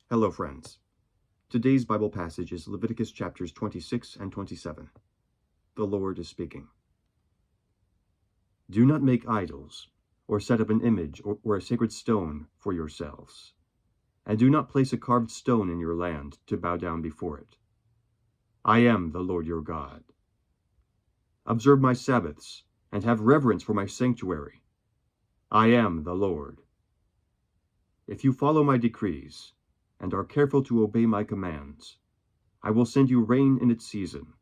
Hello, friends. Today's Bible passage is Leviticus chapters 26 and 27. The Lord is speaking. Do not make idols, or set up an image or a sacred stone for yourselves, and do not place a carved stone in your land to bow down before it. I am the Lord your God. Observe my Sabbaths, and have reverence for my sanctuary. I am the Lord. If you follow my decrees, and are careful to obey my commands, I will send you rain in its season,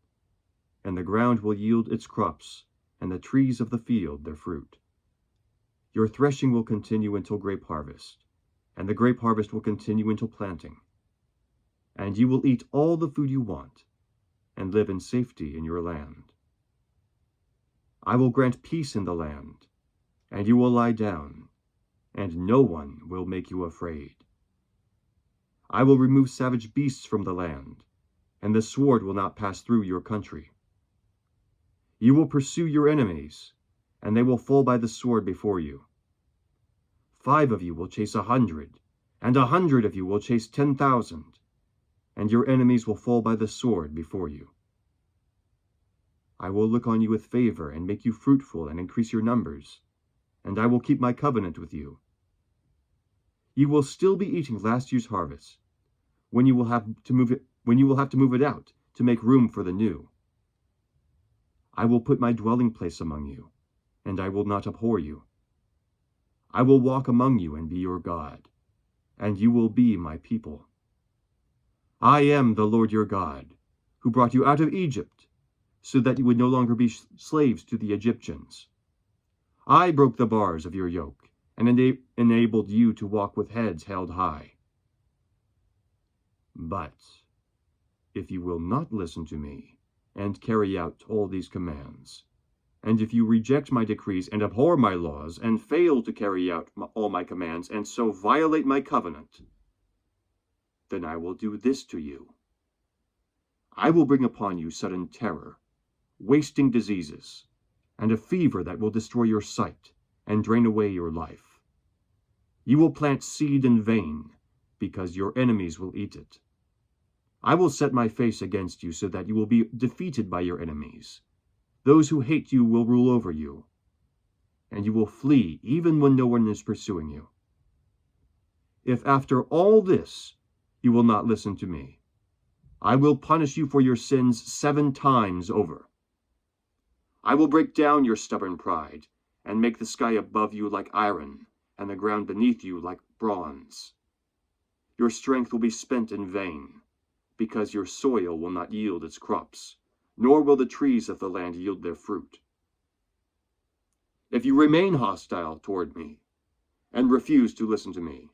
and the ground will yield its crops, and the trees of the field their fruit. Your threshing will continue until grape harvest, and the grape harvest will continue until planting. And you will eat all the food you want, and live in safety in your land. I will grant peace in the land, and you will lie down, and no one will make you afraid. I will remove savage beasts from the land, and the sword will not pass through your country. You will pursue your enemies, and they will fall by the sword before you. 5 of you will chase 100, and 100 of you will chase 10,000, and your enemies will fall by the sword before you. I will look on you with favor and make you fruitful and increase your numbers, and I will keep my covenant with you. You will still be eating last year's harvest, when you will have to move it out to make room for the new. I will put my dwelling place among you, and I will not abhor you. I will walk among you and be your God, and you will be my people. I am the Lord your God, who brought you out of Egypt, so that you would no longer be slaves to the Egyptians. I broke the bars of your yoke, and enabled you to walk with heads held high. But if you will not listen to me and carry out all these commands, and if you reject my decrees and abhor my laws and fail to carry out all my commands and so violate my covenant, then I will do this to you. I will bring upon you sudden terror, wasting diseases, and a fever that will destroy your sight and drain away your life. You will plant seed in vain, because your enemies will eat it. I will set my face against you so that you will be defeated by your enemies. Those who hate you will rule over you, and you will flee even when no one is pursuing you. If after all this you will not listen to me, I will punish you for your sins 7 times over. I will break down your stubborn pride and make the sky above you like iron and the ground beneath you like bronze. Your strength will be spent in vain, because your soil will not yield its crops, nor will the trees of the land yield their fruit. If you remain hostile toward me and refuse to listen to me,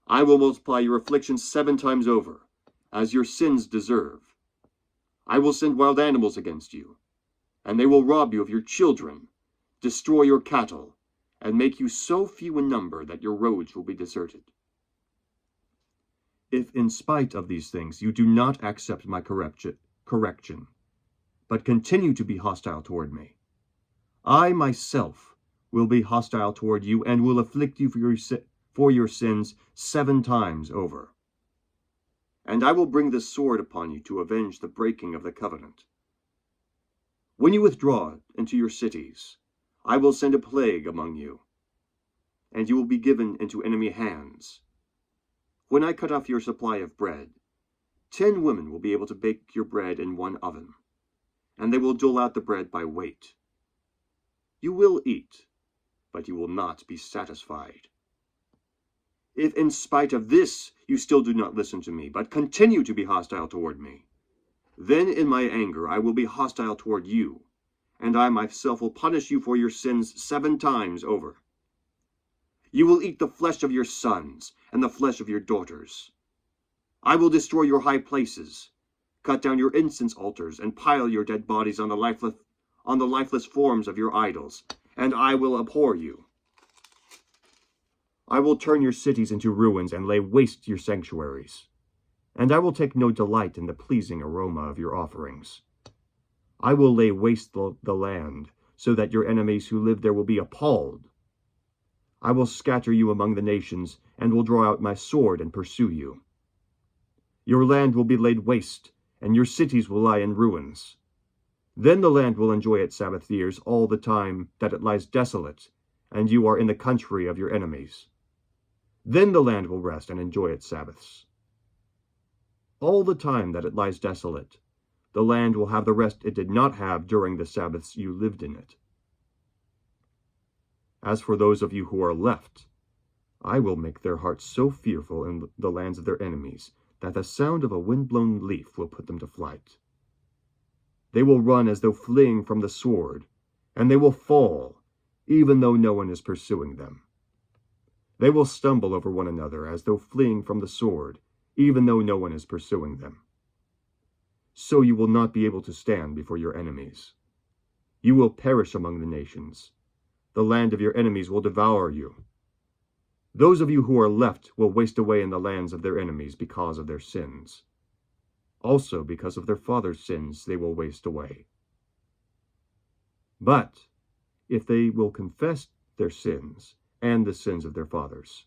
I will multiply your afflictions 7 times over, as your sins deserve. I will send wild animals against you, and they will rob you of your children, destroy your cattle, and make you so few in number that your roads will be deserted. If in spite of these things you do not accept my correction, but continue to be hostile toward me, I myself will be hostile toward you and will afflict you for your sins 7 times over. And I will bring the sword upon you to avenge the breaking of the covenant. When you withdraw into your cities, I will send a plague among you, and you will be given into enemy hands. When I cut off your supply of bread, 10 women will be able to bake your bread in 1 oven, and they will dole out the bread by weight. You will eat, but you will not be satisfied. If in spite of this you still do not listen to me, but continue to be hostile toward me, then in my anger I will be hostile toward you, and I myself will punish you for your sins 7 times over. You will eat the flesh of your sons and the flesh of your daughters. I will destroy your high places, cut down your incense altars, and pile your dead bodies on the lifeless forms of your idols, and I will abhor you. I will turn your cities into ruins and lay waste your sanctuaries, and I will take no delight in the pleasing aroma of your offerings. I will lay waste the land, so that your enemies who live there will be appalled. I will scatter you among the nations, and will draw out my sword and pursue you. Your land will be laid waste, and your cities will lie in ruins. Then the land will enjoy its Sabbath years all the time that it lies desolate, and you are in the country of your enemies. Then the land will rest and enjoy its Sabbaths. All the time that it lies desolate, the land will have the rest it did not have during the Sabbaths you lived in it. As for those of you who are left, I will make their hearts so fearful in the lands of their enemies that the sound of a wind-blown leaf will put them to flight. They will run as though fleeing from the sword, and they will fall, even though no one is pursuing them. They will stumble over one another as though fleeing from the sword, even though no one is pursuing them. So you will not be able to stand before your enemies. You will perish among the nations. The land of your enemies will devour you. Those of you who are left will waste away in the lands of their enemies because of their sins. Also because of their fathers' sins they will waste away. But if they will confess their sins and the sins of their fathers,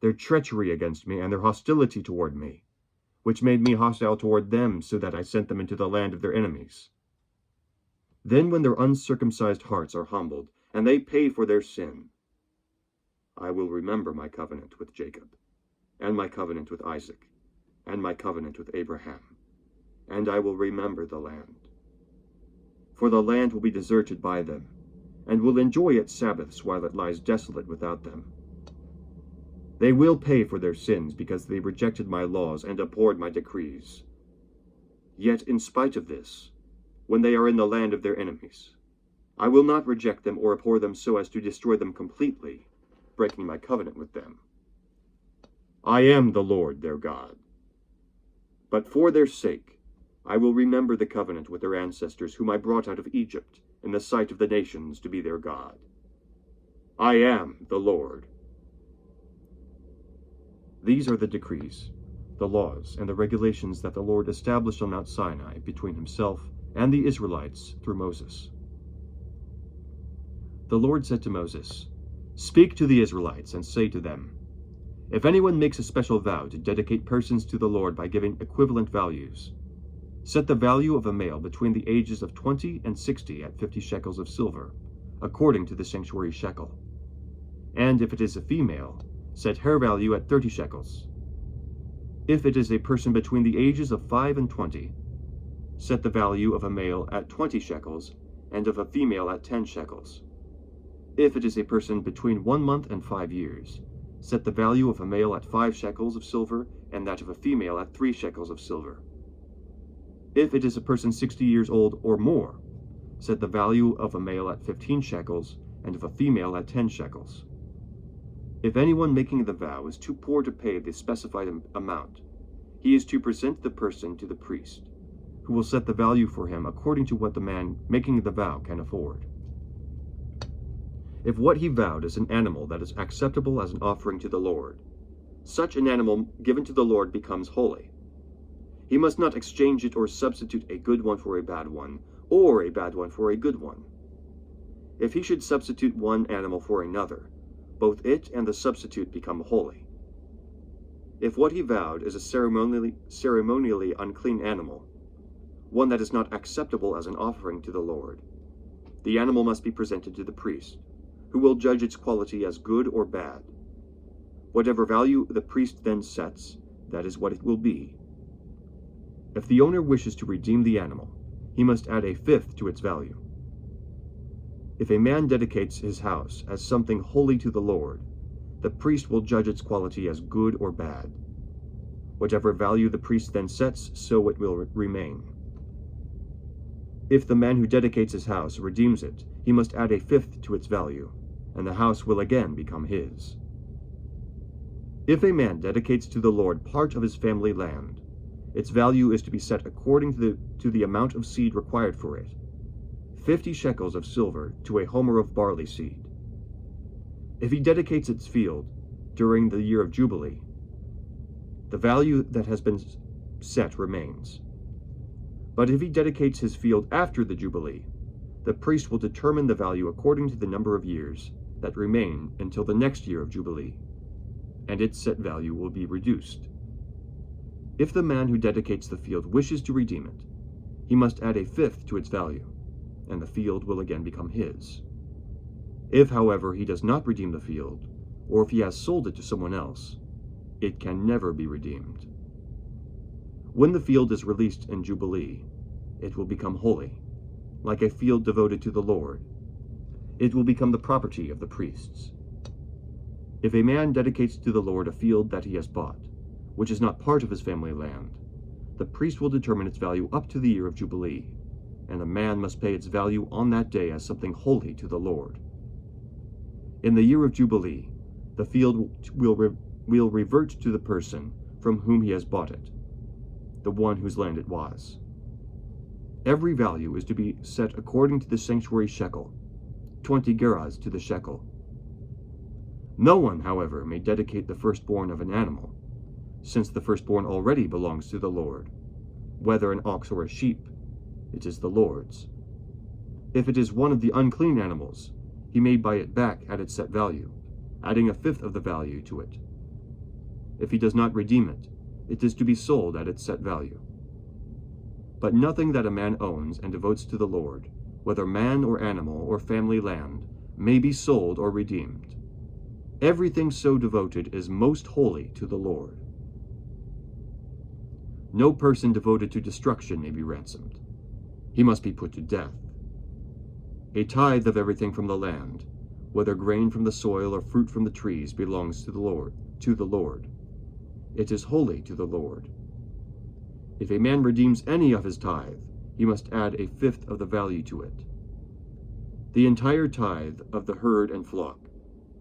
their treachery against me and their hostility toward me, which made me hostile toward them so that I sent them into the land of their enemies, then when their uncircumcised hearts are humbled and they pay for their sin, I will remember my covenant with Jacob, and my covenant with Isaac, and my covenant with Abraham, and I will remember the land. For the land will be deserted by them, and will enjoy its Sabbaths while it lies desolate without them. They will pay for their sins because they rejected my laws and abhorred my decrees. Yet in spite of this, when they are in the land of their enemies, I will not reject them or abhor them so as to destroy them completely, breaking my covenant with them. I am the Lord their God. But for their sake, I will remember the covenant with their ancestors whom I brought out of Egypt in the sight of the nations to be their God. I am the Lord. These are the decrees, the laws, and the regulations that the Lord established on Mount Sinai between himself and the Israelites through Moses. The Lord said to Moses, "Speak to the Israelites and say to them, if anyone makes a special vow to dedicate persons to the Lord by giving equivalent values, set the value of a male between the ages of 20 and 60 at 50 shekels of silver, according to the sanctuary shekel. And if it is a female, set her value at 30 shekels. If it is a person between the ages of 5 and 20, set the value of a male at 20 shekels, and of a female at 10 shekels. If it is a person between 1 month and 5 years, set the value of a male at 5 shekels of silver, and that of a female at 3 shekels of silver. If it is a person 60 years old or more, set the value of a male at 15 shekels, and of a female at 10 shekels. If anyone making the vow is too poor to pay the specified amount, he is to present the person to the priest, who will set the value for him according to what the man making the vow can afford. If what he vowed is an animal that is acceptable as an offering to the Lord, such an animal given to the Lord becomes holy. He must not exchange it or substitute a good one for a bad one, or a bad one for a good one. If he should substitute one animal for another, both it and the substitute become holy. If what he vowed is a ceremonially unclean animal, one that is not acceptable as an offering to the Lord, the animal must be presented to the priest, who will judge its quality as good or bad. Whatever value the priest then sets, that is what it will be. If the owner wishes to redeem the animal, he must add a fifth to its value. If a man dedicates his house as something holy to the Lord, the priest will judge its quality as good or bad. Whatever value the priest then sets, so it will remain. If the man who dedicates his house redeems it, he must add a fifth to its value, and the house will again become his. If a man dedicates to the Lord part of his family land, its value is to be set according to the amount of seed required for it, 50 shekels of silver to a homer of barley seed. If he dedicates its field during the year of Jubilee, the value that has been set remains. But if he dedicates his field after the Jubilee, the priest will determine the value according to the number of years that remain until the next year of Jubilee, and its set value will be reduced. If the man who dedicates the field wishes to redeem it, he must add a fifth to its value, and the field will again become his. If, however, he does not redeem the field, or if he has sold it to someone else, it can never be redeemed. When the field is released in Jubilee, it will become holy, like a field devoted to the Lord. It will become the property of the priests. If a man dedicates to the Lord a field that he has bought, which is not part of his family land, the priest will determine its value up to the year of Jubilee, and the man must pay its value on that day as something holy to the Lord. In the year of Jubilee, the field will revert to the person from whom he has bought it, the one whose land it was. Every value is to be set according to the sanctuary shekel, 20 gerahs to the shekel. No one, however, may dedicate the firstborn of an animal, since the firstborn already belongs to the Lord. Whether an ox or a sheep, it is the Lord's. If it is one of the unclean animals, he may buy it back at its set value, adding a fifth of the value to it. If he does not redeem it, it is to be sold at its set value. But nothing that a man owns and devotes to the Lord, whether man or animal or family land, may be sold or redeemed. Everything so devoted is most holy to the Lord. No person devoted to destruction may be ransomed. He must be put to death. A tithe of everything from the land, whether grain from the soil or fruit from the trees, belongs to the Lord. It is holy to the Lord. If a man redeems any of his tithe, he must add a fifth of the value to it. The entire tithe of the herd and flock,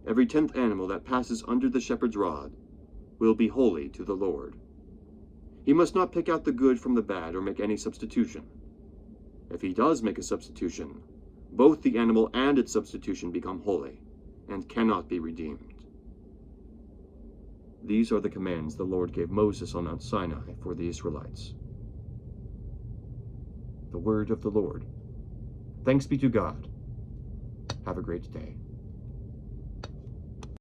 every 10th animal that passes under the shepherd's rod, will be holy to the Lord. He must not pick out the good from the bad or make any substitution. If he does make a substitution, both the animal and its substitution become holy, and cannot be redeemed. These are the commands the Lord gave Moses on Mount Sinai for the Israelites. The word of the Lord. Thanks be to God. Have a great day.